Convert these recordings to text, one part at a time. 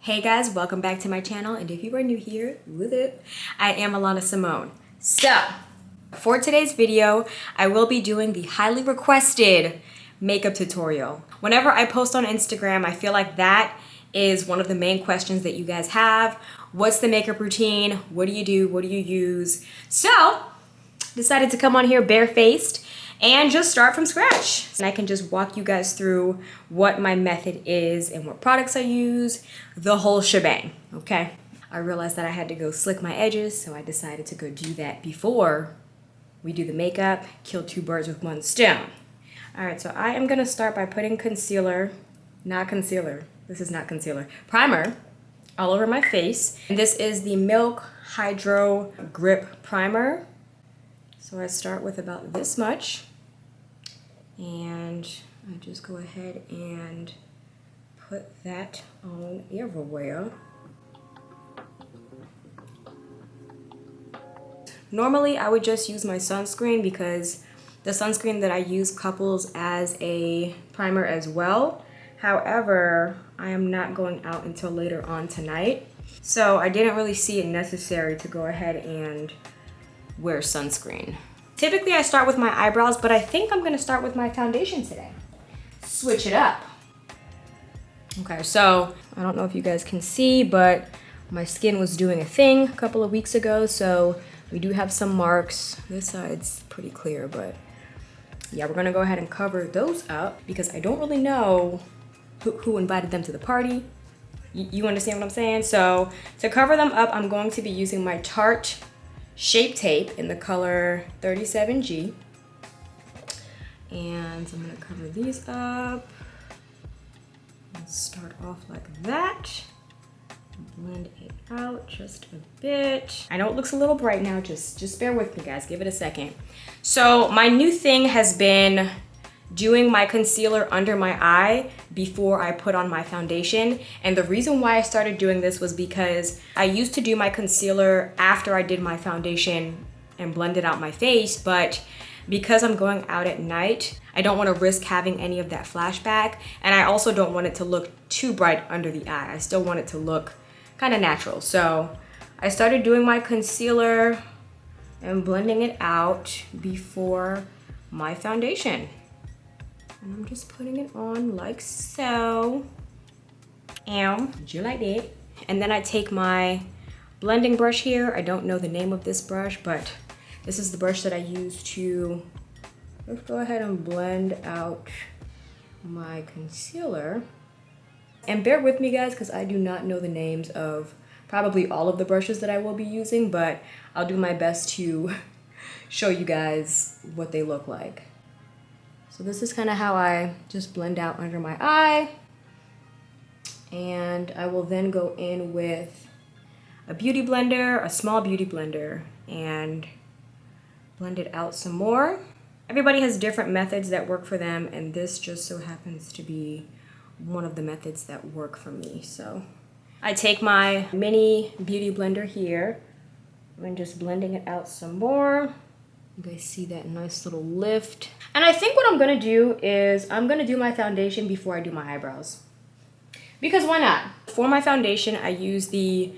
Hey guys, welcome back to my channel, and if you are new here, with it, I am Alana Simone. So, for today's video, I will be doing the highly requested makeup tutorial. Whenever I post on Instagram, I feel like that is one of the main questions that you guys have. What's the makeup routine? What do you do? What do you use? So, decided to come on here barefaced and just start from scratch. And I can just walk you guys through what my method is and what products I use, the whole shebang, okay? I realized that I had to go slick my edges, so I decided to go do that before we do the makeup, kill two birds with one stone. All right, so I am gonna start by putting concealer, this is not concealer, primer all over my face. And this is the Milk Hydro Grip Primer. So I start with about this much, and I just go ahead and put that on everywhere. Normally I would just use my sunscreen because the sunscreen that I use couples as a primer as well. However, I am not going out until later on tonight, so I didn't really see it necessary to go ahead and wear sunscreen. Typically I start with my eyebrows, but I think I'm gonna start with my foundation today. Switch it up. Okay, so I don't know if you guys can see, but my skin was doing a thing a couple of weeks ago, so we do have some marks. This side's pretty clear, but yeah, we're gonna go ahead and cover those up because I don't really know who invited them to the party. You understand what I'm saying? So to cover them up, I'm going to be using my Tarte Shape Tape in the color 37G. And I'm gonna cover these up. Let's start off like that. Blend it out just a bit. I know it looks a little bright now, just bear with me guys, give it a second. So my new thing has been doing my concealer under my eye before I put on my foundation. And the reason why I started doing this was because I used to do my concealer after I did my foundation and blended out my face, but because I'm going out at night, I don't want to risk having any of that flashback, and I also don't want it to look too bright under the eye. I still want it to look kind of natural. So I started doing my concealer and blending it out before my foundation. And I'm just putting it on like so. And you like that. And then I take my blending brush here. I don't know the name of this brush, but this is the brush that I use to, let's go ahead and blend out my concealer. And bear with me guys, because I do not know the names of probably all of the brushes that I will be using, but I'll do my best to show you guys what they look like. So this is kind of how I just blend out under my eye. And I will then go in with a beauty blender, a small beauty blender, and blend it out some more. Everybody has different methods that work for them, and this just so happens to be one of the methods that work for me. So I take my mini beauty blender here and just blending it out some more. You guys see that nice little lift. And I think what I'm gonna do is I'm gonna do my foundation before I do my eyebrows. Because why not? For my foundation, I use the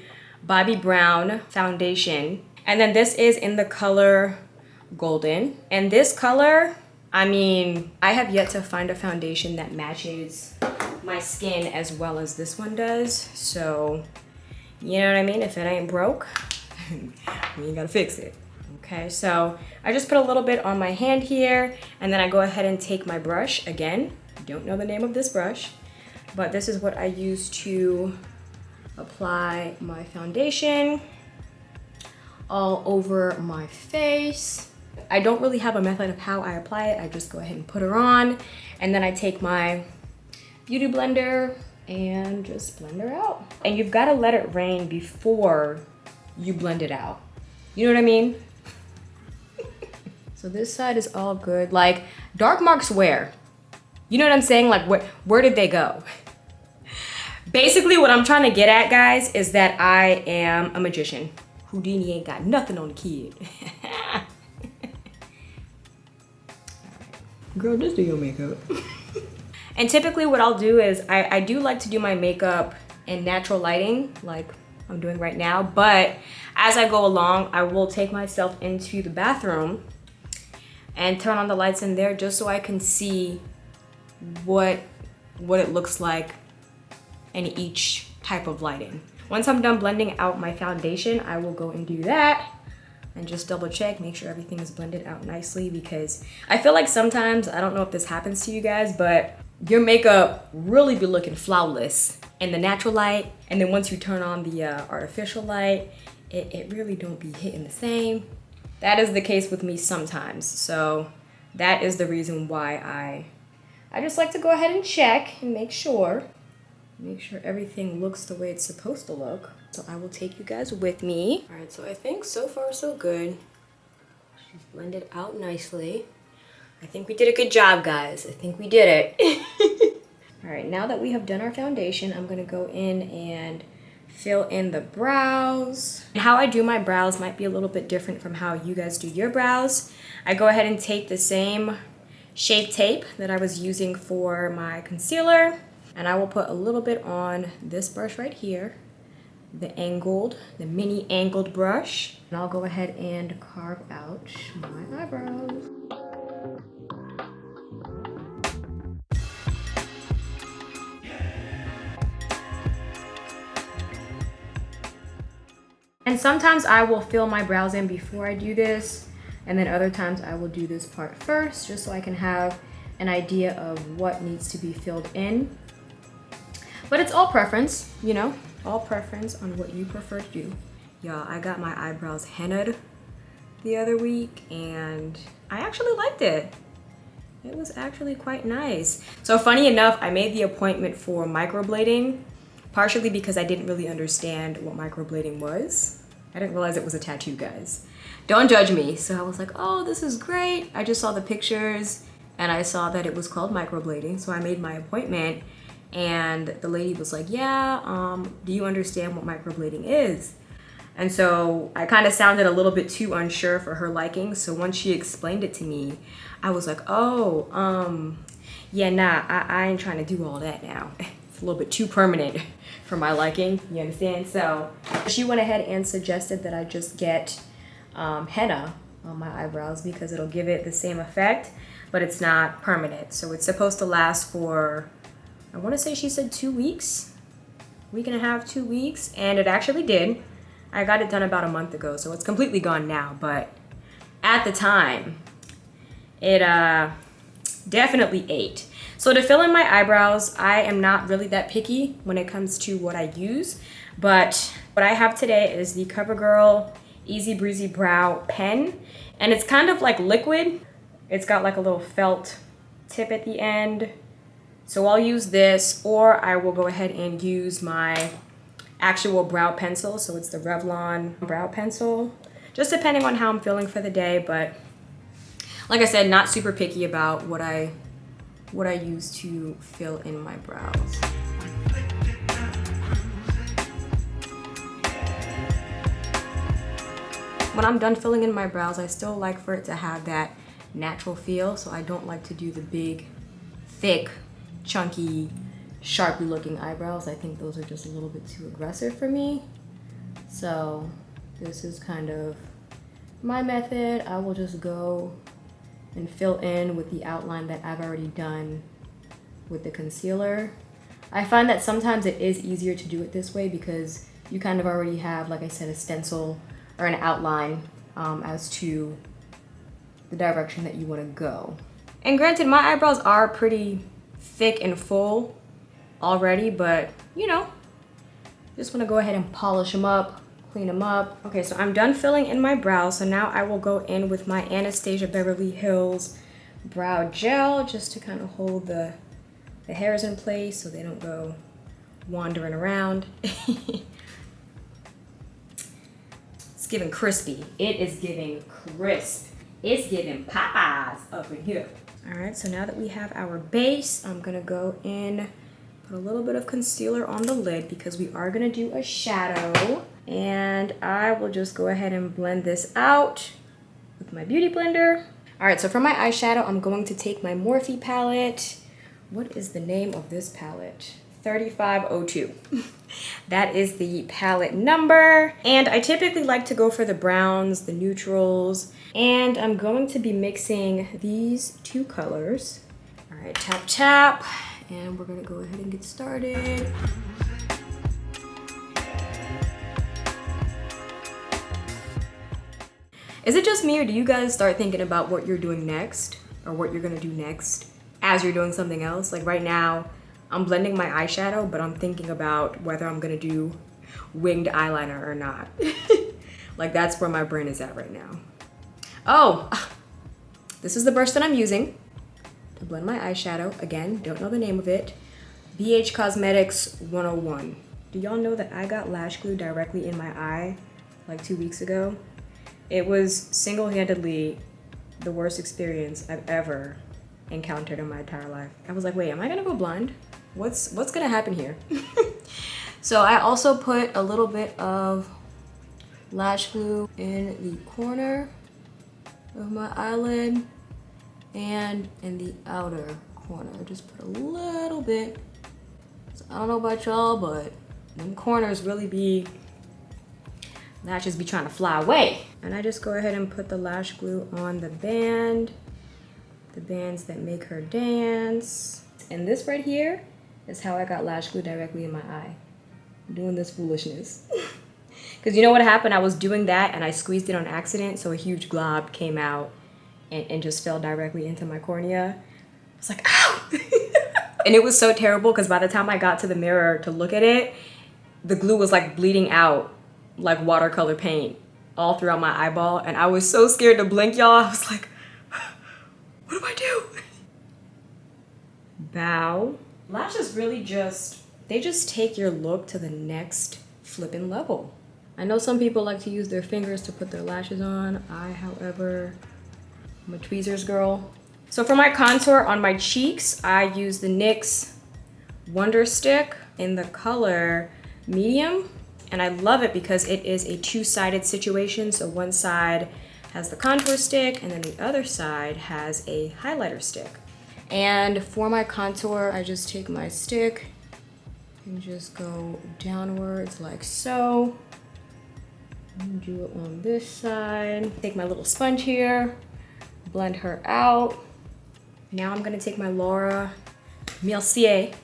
Bobbi Brown foundation. And then this is in the color Golden. And this color, I mean, I have yet to find a foundation that matches my skin as well as this one does. So, you know what I mean? If it ain't broke, you gotta fix it. Okay, so I just put a little bit on my hand here, and then I go ahead and take my brush. Again, don't know the name of this brush, but this is what I use to apply my foundation all over my face. I don't really have a method of how I apply it. I just go ahead and put her on, and then I take my beauty blender and just blend her out. And you've got to let it rain before you blend it out. You know what I mean? So this side is all good. Like, dark marks where? You know what I'm saying? Like, where did they go? Basically, what I'm trying to get at, guys, is that I am a magician. Houdini ain't got nothing on the kid. Girl, just do your makeup. And typically what I'll do is I do like to do my makeup in natural lighting like I'm doing right now, but as I go along, I will take myself into the bathroom and turn on the lights in there just so I can see what it looks like in each type of lighting. Once I'm done blending out my foundation, I will go and do that and just double check, make sure everything is blended out nicely, because I feel like sometimes, I don't know if this happens to you guys, but your makeup really be looking flawless in the natural light, and then once you turn on the artificial light, it really don't be hitting the same. That is the case with me sometimes, so that is the reason why I just like to go ahead and check and make sure everything looks the way it's supposed to look. So I will take you guys with me. All right, so I think so far so good. She's blended out nicely. I think we did a good job, guys. I think we did it. All right, now that we have done our foundation, I'm gonna go in and fill in the brows. And how I do my brows might be a little bit different from how you guys do your brows. I go ahead and take the same Shape Tape that I was using for my concealer, and I will put a little bit on this brush right here, the mini angled brush, and I'll go ahead and carve out my eyebrows. And sometimes I will fill my brows in before I do this, and then other times I will do this part first, just so I can have an idea of what needs to be filled in. But it's all preference, you know, all preference on what you prefer to do. Y'all, I got my eyebrows hennaed the other week, and I actually liked it. It was actually quite nice. So funny enough, I made the appointment for microblading, partially because I didn't really understand what microblading was. I didn't realize it was a tattoo, guys. Don't judge me. So I was like, oh, this is great. I just saw the pictures and I saw that it was called microblading. So I made my appointment, and the lady was like, yeah, do you understand what microblading is? And so I kind of sounded a little bit too unsure for her liking. So once she explained it to me, I was like, oh, yeah, nah, I ain't trying to do all that now. It's a little bit too permanent for my liking, you understand? So she went ahead and suggested that I just get henna on my eyebrows because it'll give it the same effect, but it's not permanent. So it's supposed to last for, I want to say she said 2 weeks, week and a half, 2 weeks, and it actually did. I got it done about a month ago, so it's completely gone now, but at the time, it definitely ate. So to fill in my eyebrows, I am not really that picky when it comes to what I use, but what I have today is the CoverGirl Easy Breezy Brow Pen, and it's kind of like liquid. It's got like a little felt tip at the end. So I'll use this, or I will go ahead and use my actual brow pencil. So it's the Revlon brow pencil, just depending on how I'm feeling for the day. But like I said, not super picky about what I use to fill in my brows. When I'm done filling in my brows, I still like for it to have that natural feel. So I don't like to do the big, thick, chunky, sharply looking eyebrows. I think those are just a little bit too aggressive for me. So this is kind of my method. I will just go and fill in with the outline that I've already done with the concealer. I find that sometimes it is easier to do it this way because you kind of already have, like I said, a stencil or an outline as to the direction that you want to go. And granted, my eyebrows are pretty thick and full already, but you know, just want to go ahead and polish them up, clean them up. Okay, so I'm done filling in my brows, so now I will go in with my Anastasia Beverly Hills brow gel just to kind of hold the hairs in place so they don't go wandering around. It's giving crispy. It is giving crisp. It's giving Popeyes up in here. All right, so now that we have our base, I'm gonna go in, put a little bit of concealer on the lid because we are gonna do a shadow. And I will just go ahead and blend this out with my beauty blender. All right, so for my eyeshadow, I'm going to take my Morphe palette. What is the name of this palette? 3502. That is the palette number. And I typically like to go for the browns, the neutrals, and I'm going to be mixing these two colors. All right, tap, tap, and we're gonna go ahead and get started. Is it just me, or do you guys start thinking about what you're doing next or what you're gonna do next as you're doing something else? Like right now, I'm blending my eyeshadow, but I'm thinking about whether I'm gonna do winged eyeliner or not. Like that's where my brain is at right now. Oh, this is the brush that I'm using to blend my eyeshadow. Again, don't know the name of it. BH Cosmetics 101. Do y'all know that I got lash glue directly in my eye like 2 weeks ago? It was single-handedly the worst experience I've ever encountered in my entire life. I was like, wait, am I gonna go blind? What's gonna happen here? So I also put a little bit of lash glue in the corner of my eyelid and in the outer corner. I just put a little bit. So I don't know about y'all, but them corners really be, lashes be trying to fly away. And I just go ahead and put the lash glue on the band, the bands that make her dance. And this right here is how I got lash glue directly in my eye. I'm doing this foolishness. Because you know what happened? I was doing that and I squeezed it on accident, so a huge glob came out and just fell directly into my cornea. I was like, ow! And it was so terrible because by the time I got to the mirror to look at it, the glue was like bleeding out like watercolor paint all throughout my eyeball, and I was so scared to blink, y'all. I was like, what do I do? Bow. Lashes really they just take your look to the next flipping level. I know some people like to use their fingers to put their lashes on. I, however, I'm a tweezers girl. So for my contour on my cheeks, I use the NYX Wonder Stick in the color medium. And I love it because it is a two-sided situation. So one side has the contour stick and then the other side has a highlighter stick. And for my contour, I just take my stick and just go downwards like so. And do it on this side. Take my little sponge here, blend her out. Now I'm gonna take my Laura Mercier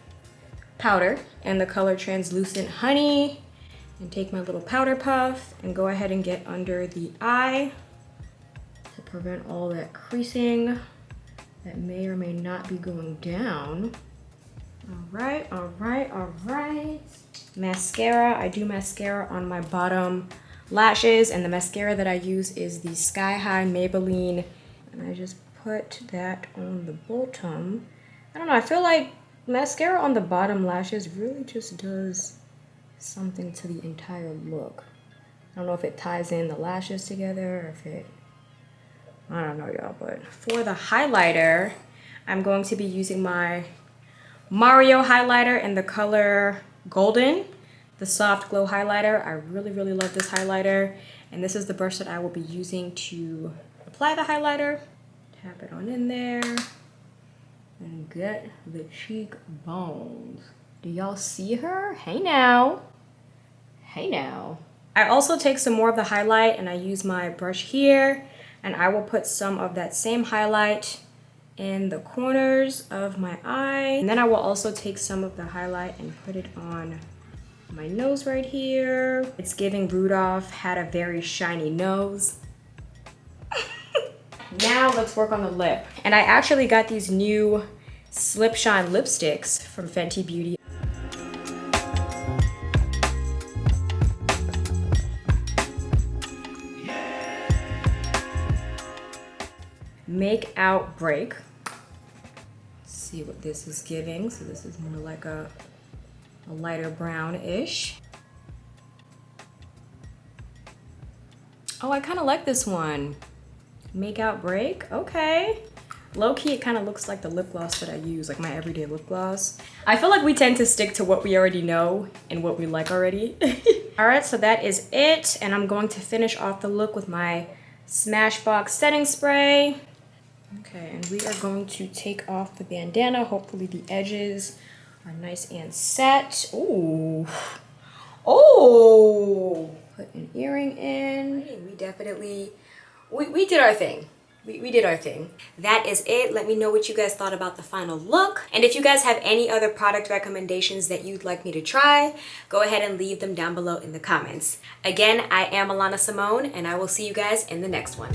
powder and the color Translucent Honey and take my little powder puff and go ahead and get under the eye to prevent all that creasing that may or may not be going down. All right, all right, all right. Mascara, I do mascara on my bottom lashes, and the mascara that I use is the Sky High Maybelline, and I just put that on the bottom. I don't know, I feel like mascara on the bottom lashes really just does something to the entire look. I don't know if it ties in the lashes together or if it, I don't know y'all, but for the highlighter, I'm going to be using my Mario highlighter in the color Golden, the soft glow highlighter. I really, really love this highlighter. And this is the brush that I will be using to apply the highlighter. Tap it on in there and get the cheekbones. Do y'all see her? Hey now. Hey now. I also take some more of the highlight and I use my brush here, and I will put some of that same highlight in the corners of my eye. And then I will also take some of the highlight and put it on my nose right here. It's giving Rudolph had a very shiny nose. Now let's work on the lip. And I actually got these new Slip Shine lipsticks from Fenty Beauty. Make Out Break. See what this is giving. So this is more like a lighter brown-ish. Oh, I kind of like this one. Make Out Break, okay. Low-key, it kind of looks like the lip gloss that I use, like my everyday lip gloss. I feel like we tend to stick to what we already know and what we like already. All right, so that is it. And I'm going to finish off the look with my Smashbox setting spray. Okay, and we are going to take off the bandana. Hopefully the edges are nice and set. Ooh. Oh. Put an earring in. We definitely, we did our thing. We did our thing. That is it. Let me know what you guys thought about the final look. And if you guys have any other product recommendations that you'd like me to try, go ahead and leave them down below in the comments. Again, I am Alana Simone, and I will see you guys in the next one.